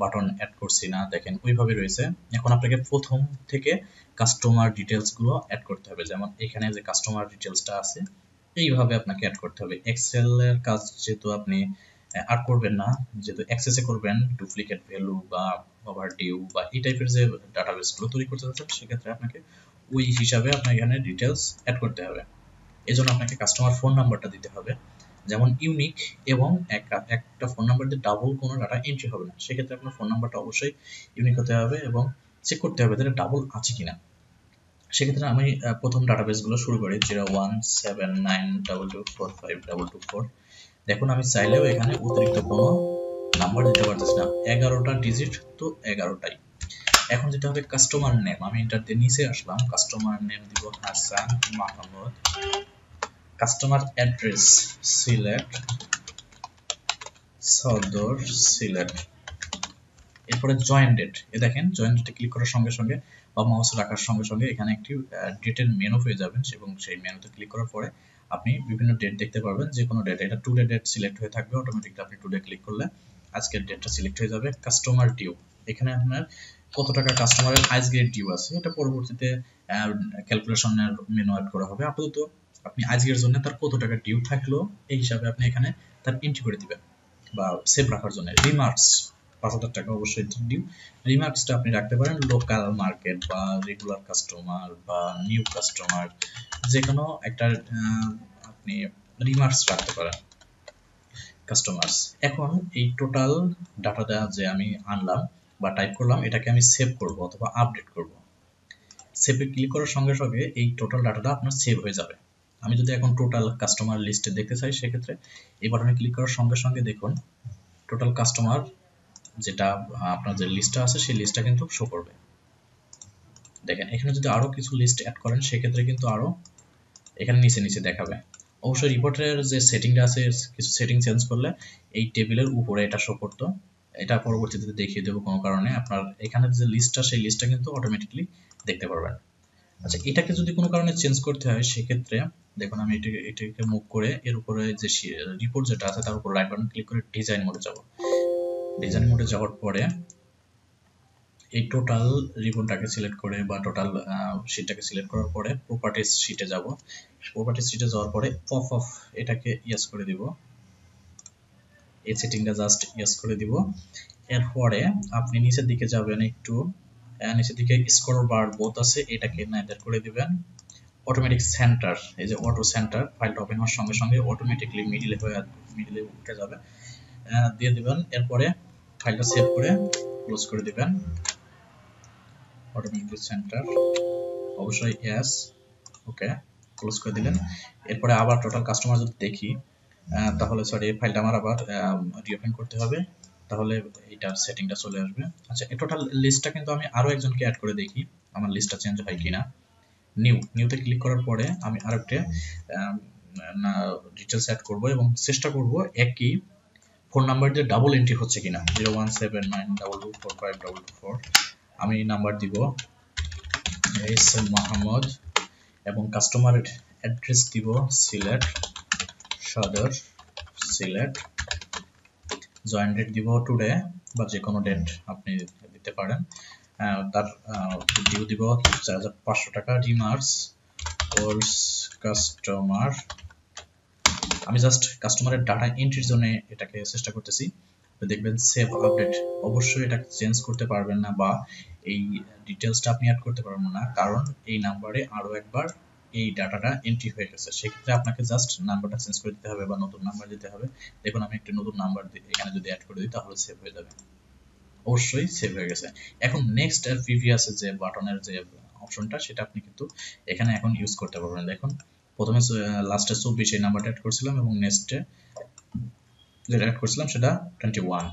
বাটন অ্যাড করছি না, দেখেন ওইভাবে রয়েছে। এখন আপনাকে প্রথম থেকে কাস্টমার ডিটেলস গুলো অ্যাড করতে হবে, যেমন এখানে যে কাস্টমার ডিটেলসটা আছে এইভাবে আপনাকে অ্যাড করতে হবে। এক্সেল এর কাজ যেহেতু আপনি আর করবেন না, যেহেতু অ্যাক্সেসে করবেন, ডুপ্লিকেট ভ্যালু বা ওভারডিউ বা এই টাইপের যে ডাটাবেস গুলো তৈরি করতে যাচ্ছেন সেক্ষেত্রে আপনাকে ওই হিসাবে আপনার এখানে ডিটেলস অ্যাড করতে হবে। এজন্য আপনাকে কাস্টমার ফোন নাম্বারটা দিতে হবে, যেমন ইউনিক, এবং একটা ফোন নাম্বার দিয়ে ডাবল কোনো ডাটা এন্ট্রি হবে না। সেক্ষেত্রে আপনার ফোন নাম্বারটা অবশ্যই ইউনিক হতে হবে এবং চেক করতে হবে যে ডাবল আছে কিনা। সেক্ষেত্রে আমি প্রথম ডাটাবেসগুলো শুরু করি 01792245224। দেখুন আমি চাইলেও এখানে অতিরিক্ত কোনো নাম্বার দিতে পারতেছি না, 11টা ডিজিট তো 11টাই। এখন যেটা হবে কাস্টমার নেম, আমি এন্টার দিয়ে নিচে আসলাম, কাস্টমার নেম দিব Hasan Mahmud, customer address select সদর সিলেট। এরপরে জয়েন ডেট, এ দেখেন জয়েন ডেটে ক্লিক করার সঙ্গে সঙ্গে বা মাউস রাখার সঙ্গে সঙ্গে এখানে একটি ডেটের মেনু পেয়ে যাবেন, এবং সেই মেনুতে ক্লিক করার পরে আপনি বিভিন্ন ডেট দেখতে পারবেন, যে কোনো ডেট। এটা টুডে ডেট সিলেক্ট হয়ে থাকবে অটোমেটিকলি, আপনি টুডে ক্লিক করলে আজকের ডেটটা সিলেক্ট হয়ে যাবে। কাস্টমার ডিউ, এখানে আপনার কত টাকা কাস্টমারের আজকের ডিউ আছে এটা পরবর্তীতে ক্যালকুলেশনের মেনু অ্যাড করা হবে। আপাতত আপনি আজকের জন্য তার কত টাকা ডিউ থাকলো এই হিসাবে আপনি এখানে তার এন্ট্রি করে দিবেন বা সেভ রাখার জন্য। রিমার্কস, 5,000 টাকা অবশ্যই ডিউ। রিমার্কসটা আপনি রাখতে পারেন লোকাল মার্কেট বা রেগুলার কাস্টমার বা নিউ কাস্টমার, যে কোনো একটা আপনি রিমার্কস রাখতে পারেন কাস্টমার্স। এখন এই টোটাল ডাটাটা যে আমি আনলাম বা টাইপ করলাম, এটাকে আমি সেভ করব অথবা আপডেট করব। সেভে ক্লিক করার সঙ্গে সঙ্গে এই টোটাল ডাটাটা আপনার সেভ হয়ে যাবে। আমি যদি এখন টোটাল কাস্টমার লিস্টে দেখতে চাই, সেক্ষেত্রে এই বাটনে ক্লিক করার সঙ্গে সঙ্গে দেখুন টোটাল কাস্টমার যেটা আপনার যে লিস্টটা আছে সেই লিস্টটা কিন্তু শো করবে। দেখেন এখানে যদি আরো কিছু লিস্ট অ্যাড করেন সেক্ষেত্রে কিন্তু আরো এখানে নিচে নিচে দেখাবে। অবশ্যই রিপোর্টের যে সেটিংটা আছে কিছু সেটিং চেঞ্জ করলে এই টেবিলের উপরে এটা শো করতো, এটা পরবর্তীতে দেখিয়ে দেবো কোনো কারণে। আপনার এখানে যে লিস্টটা সেই লিস্টটা কিন্তু অটোমেটিকলি দেখতে পারবেন। আচ্ছা, এটাকে যদি কোনো কারণে চেঞ্জ করতে হয় সেক্ষেত্রে দেখুন আমি এটাকে মুভ করে এর উপরে যে রিপোর্ট যেটা আছে তার উপর রাইট বাটন ক্লিক করে ডিজাইন মোডে যাব। ডিজাইন মোডে যাওয়ার পরে এই টোটাল রিবনটাকে সিলেক্ট করে বা টোটাল শীটটাকে সিলেক্ট করার পরে প্রপার্টিজ শীটে যাব। প্রপার্টিজ শীটে যাওয়ার পরে পপ অফ এটাকে ইয়েস করে দিব, এই সেটিংটা জাস্ট ইয়েস করে দিব। এরপরে আপনি নিচের দিকে যাবেন, একটু নিচের দিকে স্ক্রল বার বোথ আছে, এটাকে নাইদার করে দিবেন। অটোমেটিক সেন্টার, এই যে অটো সেন্টার, ফাইলটা ওপেন হওয়ার সঙ্গে সঙ্গে অটোমেটিকলি মিডিলে উঠে যাবে, দিয়ে দিবেন। এরপরে ফাইলটা সেভ করে ক্লোজ করে দিবেন। অটোমেটিকলি সেন্টার অবশ্যই ইয়েস, ওকে, ক্লোজ করে দিলেন। এরপরে আবার টোটাল কাস্টমার যদি দেখি তাহলে সরি এই ফাইলটা আমার আবার রিওপেন করতে হবে, তাহলে এইটার সেটিংটা চলে আসবে। আচ্ছা, এই টোটাল লিস্টটা কিন্তু আমি আরো একজনকে অ্যাড করে দেখি আমার লিস্টটা চেঞ্জ হয় কিনা। নিউতে ক্লিক করার পরে আমি আরেকটা ডিটেলস অ্যাড করব এবং চেষ্টা করব একই ফোন নাম্বার দিয়ে ডাবল এন্ট্রি হচ্ছে কিনা। 01792245244 আমি নাম্বার দিব এস মোহাম্মদ এবং কাস্টমারের অ্যাড্রেস দিব সিলেট সদর সিলেট, জয়েন ডেট দিব টুডে বা যে কোনো ডেট আপনি দিতে পারেন। তার ডিউ দিব 4,500 টাকা। রিমার্কস কোর্স কাস্টমার, আমি জাস্ট কাস্টমারের ডাটা এন্ট্রির জন্য এটাকে চেষ্টা করতেছি। দেখবেন সেভ আপডেট, অবশ্যই এটা চেঞ্জ করতে পারবেন না বা এই ডিটেলসটা আপনি অ্যাড করতে পারবেন না, কারণ এই নাম্বারে আরো একবার এই ডাটাটা এন্ট্রি হয়ে গেছে। সেক্ষেত্রে আপনাকে জাস্ট নাম্বারটা চেঞ্জ করে দিতে হবে বা নতুন নাম্বার দিতে হবে। দেখুন আমি একটা নতুন নাম্বার এখানে যদি অ্যাড করে দিই তাহলে সেভ হয়ে যাবে, অবশ্যই সেভ হয়ে গেছে। এখন নেক্সট আর প্রিভিয়াস যে বাটনের যে অপশনটা সেটা আপনি কিন্তু এখানে এখন ইউজ করতে পারবেন। দেখুন প্রথমে লাস্টে 24 এই নাম্বারটা অ্যাড করেছিলাম এবং নেক্সটে যেটা অ্যাড করেছিলাম সেটা 21।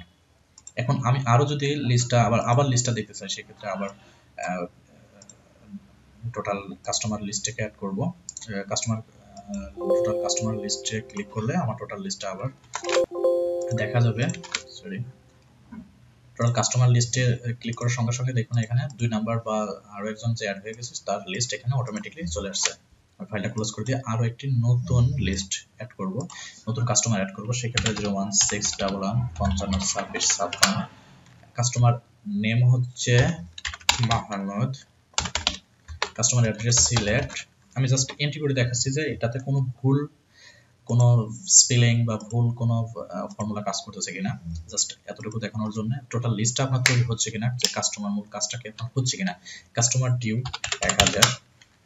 এখন আমি আরো যদি লিস্টটা আবার লিস্টটা দেখতে চাই সেক্ষেত্রে আবার টোটাল কাস্টমার লিস্টটাকে অ্যাড করব। টোটাল কাস্টমার লিস্টে ক্লিক করলে আমার টোটাল লিস্টটা আবার দেখা যাবে। সরি, টোটাল কাস্টমার লিস্টে ক্লিক করার সঙ্গে সঙ্গে দেখুন এখানে 2 নাম্বার বা আরো একজন যে অ্যাড হয়ে গেছে তার লিস্ট এখানে অটোমেটিকলি চলে আসছে। ফাইলটা ক্লোজ করে দিয়ে আরো একটি নতুন লিস্ট অ্যাড করব, নতুন কাস্টমার অ্যাড করব। সেক্ষেত্রে 01611552656, কাস্টমার নেম হচ্ছে মাহমুদ, কাস্টমার অ্যাড্রেস সিলেট। আমি জাস্ট এন্ট্রি করে দেখাচ্ছি যে এটাতে কোনো ভুল কোনো স্পেলিং বা ভুল কোনো ফর্মুলা কাজ করতেছে কিনা, জাস্ট এতটুকু দেখানোর জন্য। টোটাল লিস্টটা আপনার তৈরি হচ্ছে কিনা, যে কাস্টমার মূল কাজটা কি আপনার হচ্ছে কিনা। কাস্টমার ডিউ 1000,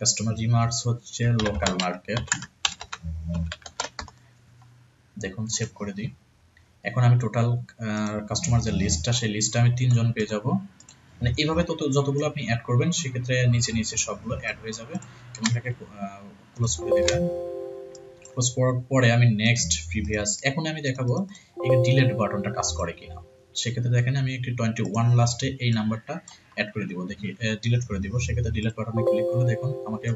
কাস্টমার রিমার্কস হচ্ছে লোকাল মার্কেট। দেখুন সেভ করে দিই। এখন আমি টোটাল কাস্টমার যে লিস্টটা সেই লিস্টটা আমি 3 জন পেয়ে যাব। মানে এইভাবে যতগুলো আপনি অ্যাড করবেন সেক্ষেত্রে নিচে নিচে সবগুলো অ্যাড হয়ে যাবে এবং এটাকে ক্লোজ করে দিবেন। ক্লোজ করার পরে আমি নেক্সট প্রিভিয়াস, এখন আমি দেখাবো এই ডিলিট বাটনটা কাজ করে কিনা। সেক্ষেত্রে দেখেন আমি একটি 21 লাস্টে এই নাম্বারটা অ্যাড করে দিব, দেখি ডিলিট করে দিব। সেক্ষেত্রে ডিলিট বাটনে ক্লিক করলে দেখুন আমাকে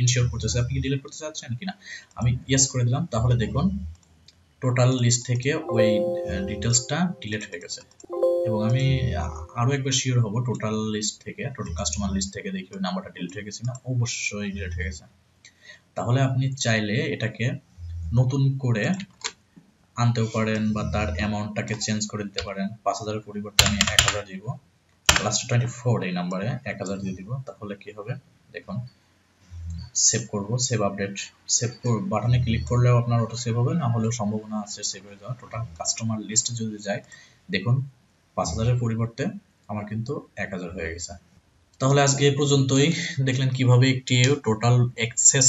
ইনশিওর করতেছে আপনি কি ডিলিট করতে চাচ্ছেন কিনা। আমি ইয়েস করে দিলাম, তাহলে দেখুন টোটাল লিস্ট থেকে ওই ডিটেলসটা ডিলিট হয়ে গেছে। এবং আমি আরো একবার শিওর হব টোটাল লিস্ট থেকে, টোটাল কাস্টমার লিস্ট থেকে দেখি ওই নাম্বারটা ডিলিট হয়ে গেছে না। অবশ্যই ডিলিট হয়ে গেছে। তাহলে আপনি চাইলে এটাকে নতুন করে আনতেও পারেন বা তার অ্যামাউন্টটাকে চেঞ্জ করে দিতে পারেন। 5000 এর পরিবর্তে আমি 1000 দিব, লাস্টে 24 এই নাম্বারে 1000 দিয়ে দিব। তাহলে কি হবে দেখুন, সেভ করব, সেভ আপডেট, সেভ বাটনে ক্লিক করলেও আপনার অটো সেভ হবে, না হলেও সম্ভাবনা আছে সেভ হয়ে যাওয়ার। টোটাল কাস্টমার লিস্টে যদি যায় দেখুন 5,000-এর পরিবর্তে আমার কিন্তু 1,000 হয়ে গেছে। তাহলে আজকে এ পর্যন্তই। দেখলেন কিভাবে একটি টোটাল অ্যাক্সেস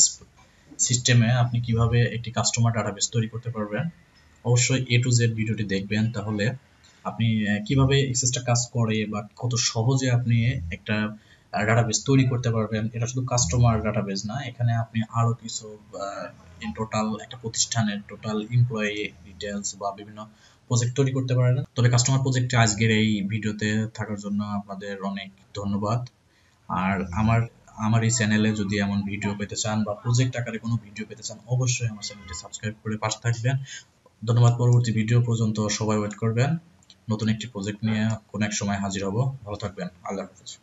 সিস্টেমে আপনি কিভাবে একটি কাস্টমার ডাটাবেস তৈরি করতে পারবেন। অবশ্যই A to Z ভিডিওটি দেখবেন, তাহলে আপনি কিভাবে অ্যাক্সেসটা কাজ করে বা কত সহজে আপনি একটা ডাটাবেস তৈরি করতে পারবেন। এটা শুধু কাস্টমার ডাটাবেস না, এখানে আপনি আরো কিছু ইন টোটাল একটা প্রতিষ্ঠানের টোটাল এমপ্লয়ি ডিটেলস বা বিভিন্ন প্রজেক্ট তৈরি করতে পারেন। তবে কাস্টমার প্রজেক্টে আজকের এই ভিডিওতে থাকার জন্য আপনাদের অনেক ধন্যবাদ। আর আমার আমার এই চ্যানেলে যদি এমন ভিডিও পেতে চান বা প্রজেক্ট আকারে কোনো ভিডিও পেতে চান, অবশ্যই আমার চ্যানেলটি সাবস্ক্রাইব করে পাশে থাকবেন। ধন্যবাদ। পরবর্তী ভিডিও পর্যন্ত সবাই ওয়েট করবেন। নতুন একটি প্রজেক্ট নিয়ে কোনো এক সময় হাজির হব। ভালো থাকবেন। আল্লাহ হাফেজ।